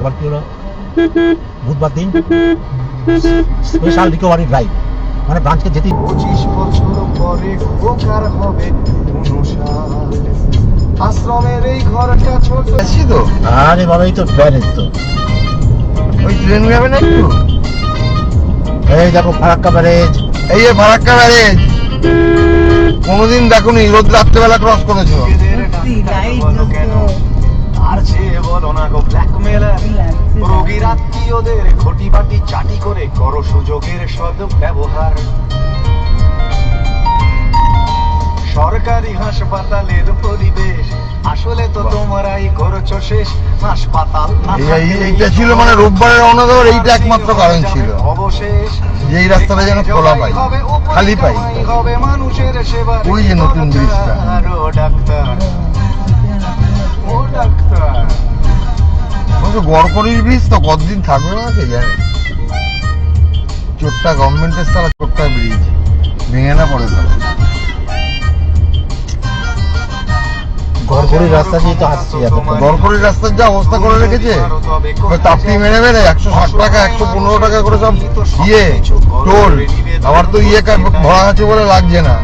আবার কি হলো বুধবার দিন স্পেশাল রিকভারি ড্রাইভ, মানে ব্রাঞ্চকে যেতে 25 বছর পরে খোকার হবে 59। আশ্রমের এই ঘরটা ছোট আছি তো। আর এভাবেই তো ব্যারেজ তো। ওই ট্রেন যাবে না একটু? এই দেখো ফারাক্কা ব্যারেজ, এই যে ফারাক্কা ব্যারেজ। কোনোদিন দেখোনি রোদ রাত্রেবেলা ক্রস করেছো? আর চেয়ে বলো না গো ব্ল্যাকমেলার, রোগীর আত্মীয়দের খটি বাটি চাটি করে করো সুযোগের সদ্ব্যবহার। সরকারি হাসপাতালের পরিবেশ আসলে তো তোমরাই করছো শেষ। হাসপাতাল এইটা ছিল মানে রোববারের রওনা দেওয়ার এইটা একমাত্র কারণ ছিল, অবশেষ যে এই রাস্তাটা যেন খোলা পাই, খালি পাই। হবে মানুষের সেবা। ওই যে নতুন ব্রিজটা। ও ডাক্তার, ও ডাক্তার। গড়করির ব্রিজ তো কতদিন থাকবে না কে জানে। চোটটা গভর্নমেন্টের সারা চোটটা ব্রিজ ভেঙে না পড়ে যাবে। গড়গড়ির রাস্তা দিয়ে তো আসছি এত। গড়করির রাস্তার যা অবস্থা করে রেখেছে, তাপটি মেরে মেরে 160 টাকা 115 টাকা করে সব টোল। আমার তো ভরা আছে বলে লাগছে না,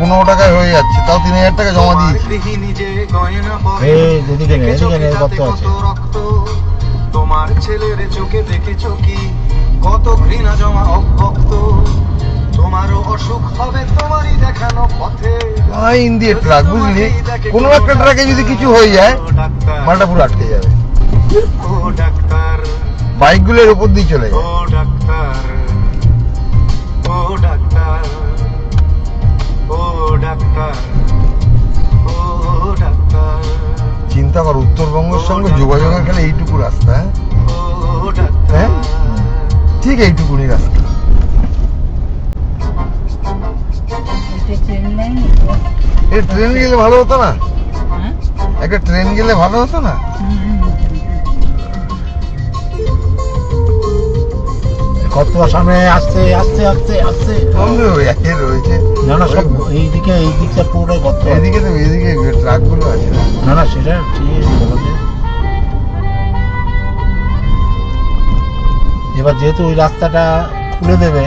15 টাকায় হয়ে যাচ্ছে, তাও 3000 টাকা জমা দিয়েছি। তোমার ছেলের চোখে দেখেছো কি কত ঘৃণা জমা অভক্ত। তোমারও অসুখ হবে তোমারই দেখানো পথে। ইন্ডিয়া ট্রাক বুঝলি, কোনো একটা ট্রাকে যদি কিছু হয়ে যায় মালটা পুরো আটকে যাবে। ও ডাক্তার, বাইক গুলোর উপর দিয়ে চলে যায়। ও ডাক্তার, ও ডাক্তার, ও ডাক্তার, ও ডাক্তার। চিন্তা কর, উত্তরবঙ্গের সঙ্গে যোগাযোগের খেলে এইটুকু রাস্তা, ও ডাক্তার, ঠিক এইটুকুনি রাস্তা। এই ট্রেন গেলে ভালো হতো না? একটা ট্রেন গেলে ভালো হতো না? কত সামনে আসছে আসছে আসছে আসছে রয়েছে না না, সব এইদিকে এই দিকটা পুরোটাই গর্ত। এদিকে তো এদিকে ট্রাক গুলো আছে না না, সেটা ঠিক বলছে। এবার যেহেতু ওই রাস্তাটা খুলে দেবে,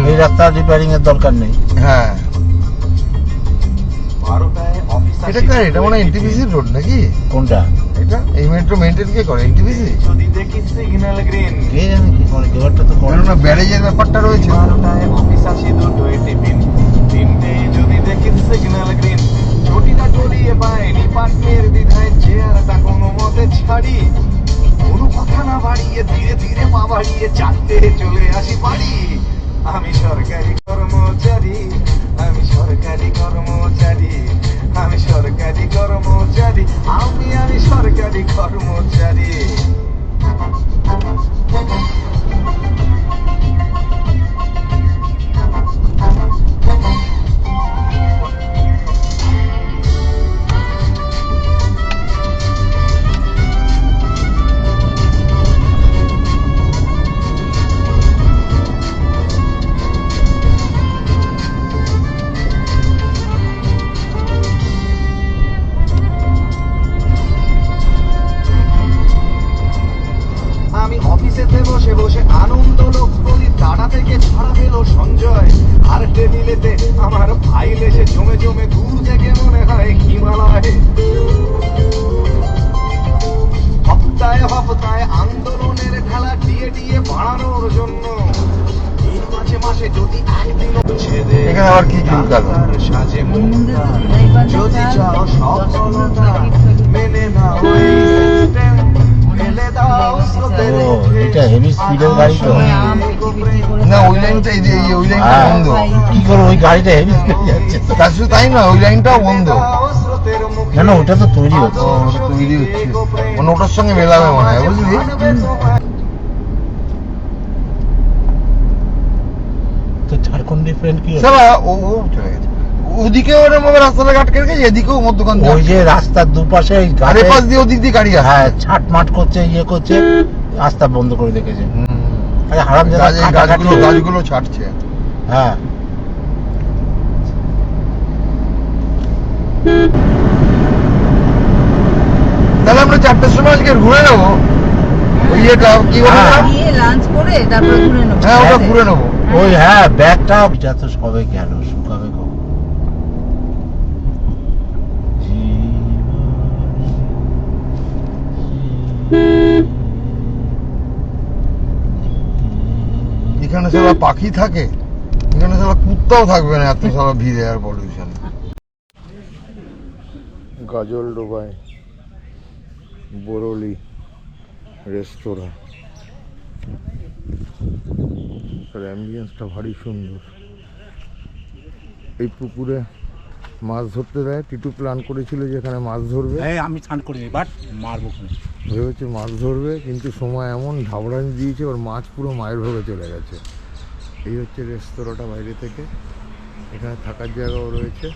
এই রাস্তা রিপেয়ারিং এর দরকার নেই। হ্যাঁ, এটা কার? এটা মানে এনটিপিসি রোড নাকি? কোনটা এটা? এই মেট্রো মেইনটেইন কে করে? এনটিপিসি? যদি দেখি সিগন্যাল গ্রিন, কে জানে কি করে, কেবারটা তো করে না, ব্যারেজের ব্যাপারটা রয়েছে। 12টায় অফিস আসি, 2টোয় টিফিন, 3টেয় যদি দেখি সিগন্যাল গ্রিন, ছুটিটা টলিয়ে পায়নি পাটনের দ্বিধায় চেয়ারটা কোনো মতে ছাড়ি। কোনো কথা না বাড়িয়ে ধীরে ধীরে পা বাড়িয়ে 4টে চলে আসি বাড়ি। আমি সরকারি কর্মচারী, আমি সরকারি কর্মচারী, আমি সরকারি কর্মচারী, আমি সরকারি কর্মচারী। আমি অফিসেতে বসে বসে আনন্দ লোক করি, টাটা থেকে ছাড়া পেল সঞ্জয়। আর টেবিলেতে আমার ফাইল এসে জমে জমে দূর থেকে মনে হয় হিমালয়। হপ্তায় হপ্তায় আন্দোলনের ঢালা দিয়ে দিয়ে বাড়ানোর জন্য এই মাঝে মাসে যদি একদিন ছেদে এখানে আবার কি চুলকাল? সাজে মুক্তা, যদি চাও সফলতা মেনে নাও এই sentence, ফেলে দাও স্রোতের ও, এটা হেভি স্পিডের গাড়ি তো। না, ওই লাইনটা ওই লাইনটা বন্ধ। কি করে ওই গাড়িটা হেভি স্পিডে যাচ্ছে? তার শুধু তাই না, ওই লাইনটাও বন্ধ। না না, ওটা তো তৈরি হচ্ছে। ওটা তৈরি হচ্ছে, মানে ওটার সঙ্গে মেলাবে মনে হয়, বুঝলি? তো ঝাড়খণ্ডি ফ্রেন্ড কি সারা ও চলে গেছে ওদিকে, ওরকম ভাবে রাস্তাটা আটকে রেখেছে, এদিকেও মধ্যখান দিয়ে। ওই যে রাস্তার দুপাশে আরে পাশ দিয়ে ওদিক দিয়ে গাড়ি আসে। হ্যাঁ, ছাটমাট করছে, ইয়ে করছে, রাস্তা বন্ধ করে রেখেছে। আরে হারামজাদা, গাছগুলো ছাড়ছে। হ্যাঁ, তাহলে আমরা 4টের সময় আজকে ঘুরে নেবো। ওই এটা কি বলে হ্যাঁ। না? গিয়ে লাঞ্চ করে তারপরে ঘুরে নেবো। হ্যাঁ ওটা ঘুরে নেবো। ওই হ্যাঁ ব্যাগটা যা তো সবে গেল শুকাবে কখন? এখানে সারা পাখি থাকে, এখানে সারা কুত্তাও থাকবে না, এত সারা ভিড় এয়ার পলিউশন। গাজল ডোবায় বরলি রেস্তোরাঁ, তার অ্যাম্বিয়েন্সটা ভারী সুন্দর। এই পুকুরে মাছ ধরতে দেয়। টিটু প্ল্যান করেছিল যে এখানে মাছ ধরবে, আমি স্নান করি বাট মারবো না। ভেবেছে মাছ ধরবে, কিন্তু সময় এমন ঢাবড়ানি দিয়েছে ওর মাছ পুরো মায়ের ভোগে চলে গেছে। এই হচ্ছে রেস্তোরাঁটা বাইরে থেকে, এখানে থাকার জায়গাও রয়েছে।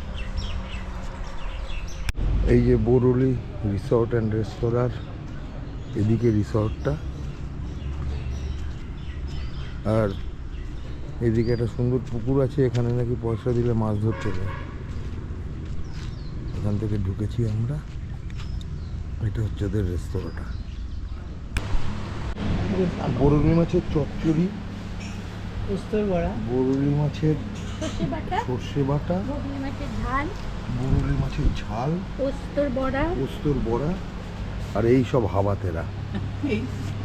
এই যে বরলি রিসর্ট অ্যান্ড রেস্তোরাঁ, এদিকে রিসর্টটা, আর এদিকে একটা সুন্দর পুকুর আছে, এখানে নাকি পয়সা দিলে মাছ ধরতে যায়। এখান থেকে ঢুকেছি আমরা, এটা হচ্ছে ওদের রেস্তোরাঁটা। বরলি মাছের চচ্চড়ি, বরলি মাছের সর্ষে বাটা, বগলি মাছের ঝাল, বরলি মাছের ঝাল, পোস্তর বড়া, পোস্তর বড়া, আর এই সব হাবাতেরা,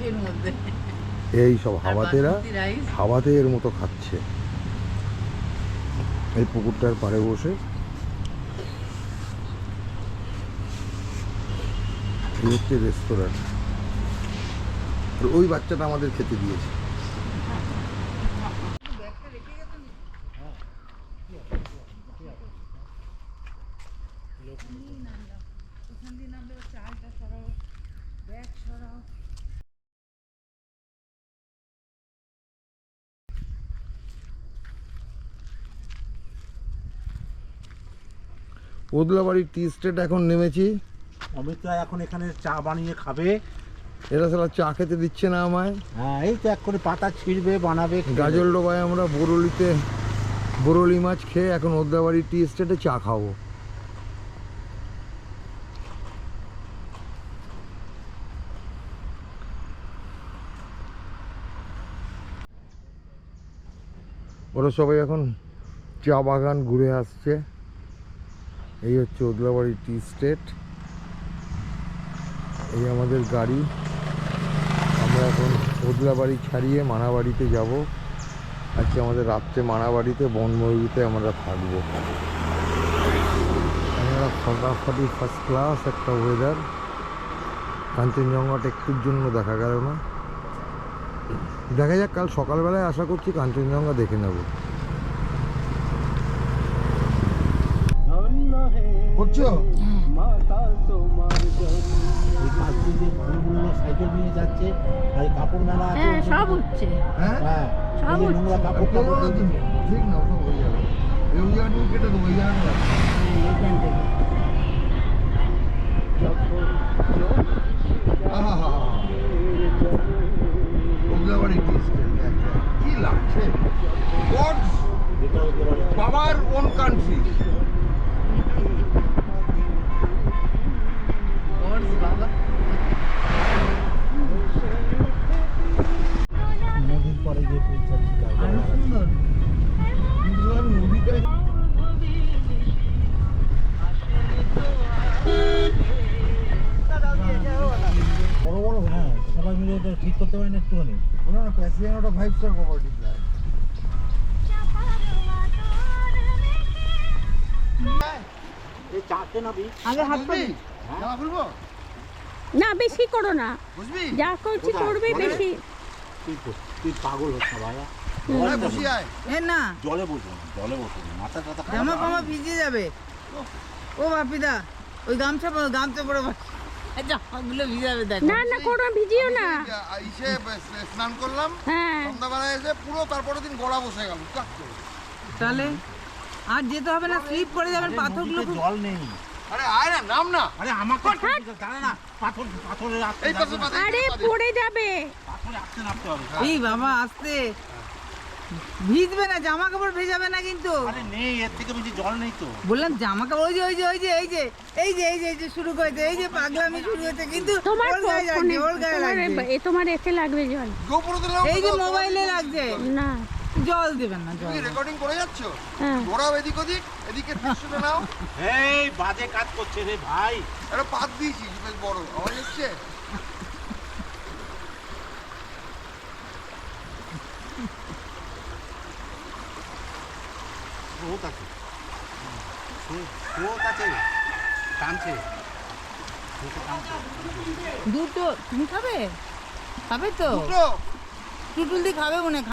এর মধ্যে এই সব হাবাতেরা বাসমতি রাইস। হাবাতে এর মতো খাচ্ছে এই পুকুরটার পাড়ে বসে। এই হচ্ছে রেস্তোরাঁ, আর ওই বাচ্চাটা আমাদের খেতে দিয়েছে। ওদলাবাড়ির টি স্টেট এখন নেমেছি। অমিতা এখন এখানে চা বানিয়ে খাবে। এরা সারা চা খেতে দিচ্ছে না আমায়। হ্যাঁ এই তো এক করে পাতা ছিঁড়বে বানাবে। গাজল ডোবায় আমরা বরলিতে বরলি মাছ খেয়ে এখন ওদলাবাড়ির টি স্টেটে চা খাবো। ওরা সবাই এখন চা বাগান ঘুরে আসছে। এই হচ্ছে ওদলাবাড়ি টি স্টেট, এই আমাদের গাড়ি। আমরা এখন ওদলাবাড়ি ছাড়িয়ে মানাবাড়িতে যাব। আজকে আমাদের রাত্রে মানাবাড়িতে বনময়ূরীতে আমরা থাকবো। আমরা ফাটাফাটি ফার্স্ট ক্লাস একটা ওয়েদার। কাঞ্চনজঙ্ঘাটা একটুর জন্য দেখা গেল না, দেখা যাক কাল সকালবেলায় আশা করছি কাঞ্চনজঙ্ঘা দেখে নেব। করছো? সাইকেল নিয়ে যাচ্ছে আর এই কাপড় মেলা আছে। হ্যাঁ সব হচ্ছে। হ্যাঁ হ্যাঁ সব এই যে নোংরা কাপড় টাপড় দিয়ে ঠিক না, ওসব হয়ে যাবে। এই জায়গাটা কেটে দেবো, এই জায়গাটা। এখান থেকে ওদলাবাড়ি টি স্টেট কি লাগছে, God's বাবার ওন কান্ট্রি। বাবা নদীর পরে গিয়ে পৌঁছাচ্ছি। আরো সুন্দর। নদীটা বড় বড় হ্যাঁ সবাই মিলে এটা ঠিক করতে পারে না একটুখানি। না না, প্যাসিয়ানোটা 5 স্টার প্রপার্টি প্ল্যান। এই চাকে নাবি আগে হাত পা বুঝবি? জামা খুলবো? না বেশি করো না, বুঝবি? যা করছি কোথায়? করবে বলে? বেশি। তুই পাগল হচ্ছে বাবা। আরে বসি আয়। এ না জলে বসবো না, জলে বসবো না, মাথা টাথা জামা ফামা ভিজে যাবে। ও বাপিদা ওই গামছা পরে জামাগুলো ভিজে যাবে দেখো। না না করো না, ভিজিও না। ইসে স্নান করলাম, হ্যাঁ সন্ধ্যাবেলায় এসে পুরো তারপরের দিন গড়া বসে গেল। তাহলে আর যেতে হবে না, স্লিপ করে যাবেন, পাথরগুলো খুব- জল নেই। আরে আয় না, নাম না। আরে আমাকে জানে না পাথর পাথরে রাখতে এই পাশে পাশে আরে পড়ে যাবে। পাথরে আসতে নামতে হবে। এই বাবা আসতে ভিজবে না, জামা কাপড় ভেজাবে না কিন্তু। আরে নেই, এর থেকে বেশি জল নেই তো। বললাম জামা কাপড়, ওই যে ওই যে ওই যে এই যে এই যে এই যে এই যে শুরু করেছে, এই যে পাগলামি শুরু হয়েছে, কিন্তু তোমার ওর গায়ে লাগছে, ওর গায়ে লাগছে। তোমার এতে লাগবে জল। এই যে মোবাইলে লাগছে। না জল দেবেন না, জল। রেকর্ডিং করে যাচ্ছ? হ্যাঁ ঘোরাও এদিক ওদিক, এদিকে দৃশ্যটা নাও। এই বাজে কাজ করছে রে ভাই। একটা পাত দিয়েছি বেশ বড়, আওয়াজ হচ্ছে। স্রোত আছে, স্রোত আছে, টানছে। দুটো তুমি খাবে? খাবে তো? দুটো টুটুল দি খাবে মনে হয়।